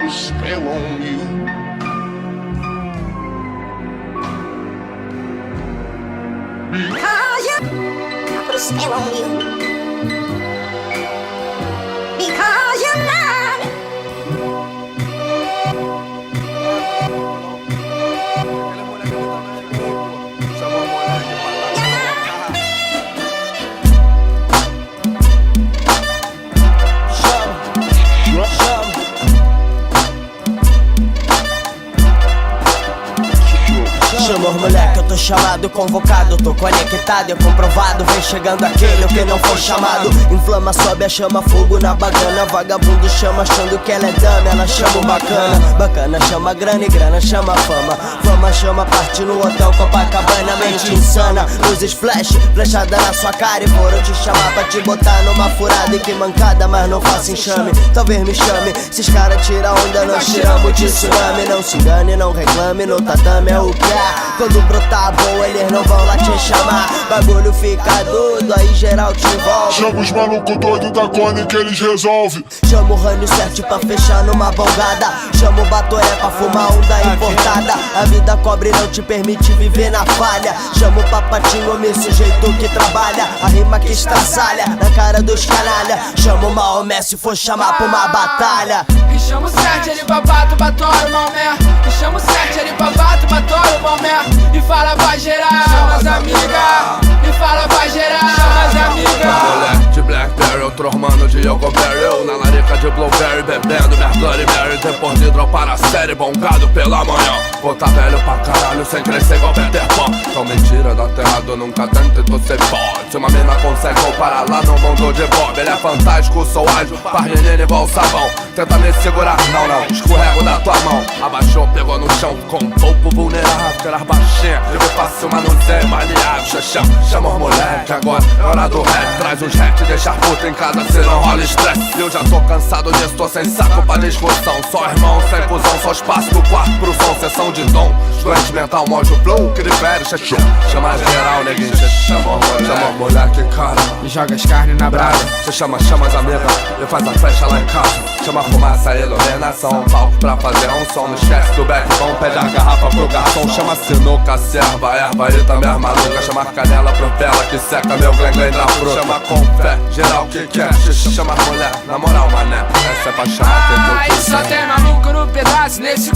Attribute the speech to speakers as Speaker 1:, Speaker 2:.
Speaker 1: put a spell on you.
Speaker 2: Because I put a spell on you. Because you're mine.
Speaker 3: Chama os moleque, eu tô chamado, convocado, tô conectado, é comprovado. Vem chegando aquele que não foi chamado. Inflama, sobe a chama, fogo na bagana. Vagabundo chama achando que ela é dama, ela chama o bacana. Bacana chama grana e grana chama fama. Fama chama parte no hotel Copacabana. Mente insana, luzes flash, flechada na sua cara. E foram te chamar pra te botar numa furada. E que mancada, mas não faça enxame. Talvez me chame, se os caras tiram onda, nós tiramos de tsunami. Não se engane, não reclame, no tatame é o que há. Quando brotar boa, eles não vão lá te chamar. Bagulho fica doido, aí geral te envolve.
Speaker 1: Chama os malucos doidos da Cone que eles resolvem.
Speaker 3: Chama o Rânio certo pra fechar numa bongada. Chama o Batoré pra fumar onda importada. A vida cobre não te permite viver na falha. Chama o Papatinho, homem sujeito que trabalha. A rima que estraçalha na cara dos canalha. Chama o Maomé se for chamar pra uma batalha.
Speaker 4: E chama o Sete, ele babato, batora o Maomé. E chama o Sete, ele babato, batora o Maomé. E fala pra geral, chama as amigas. E fala pra geral, chama as amigas.
Speaker 5: Moleque de Blackberry, outro mano de Yogoberry. Eu na larica de Blueberry, bebendo minha Bloody Mary. Depois de dropar a série, bongado pela manhã. Vou tá velho pra caralho, sem crescer igual Peter Pan. Então mentira, dá errado, nunca tente, tu cê pode. Se uma mina consegue comparar lá no mundo de Bob. Ele é fantástico, sou ágil, faz menino igual sabão. Tenta me segurar, não, não, escorrego da tua mão. Abaixou, pegou no chão, com um pouco vulnerável. Aquelas baixinhas, eu fácil, mas não sei maleável. Chama os moleque, agora é hora do rap. Traz os rap, deixa a puta em casa, se não rola estresse. Eu já tô cansado disso, tô sem saco pra discussão. Só irmão, sem cuzão, só espaço do quarto pro som. Sessão de dom, doente mental, mojo flow, crivere, chama geral, neguinho, chama os moleque, cara.
Speaker 4: E joga as carnes na brasa.
Speaker 5: Cê chama as amigas e faz a festa lá em casa. Chama a fumaça, iluminação, palco pra fazer um som. Não esquece do backbone, pede a garrafa pro garçom. Chama sinuca, serva, erva e também as maluca. Chama a canela pro vela que seca meu glen da fruta. Chama com fé, geral que quer. Chama as mulher, na moral mané, essa é pra chamar.
Speaker 4: Só tem maluco no pedaço nesse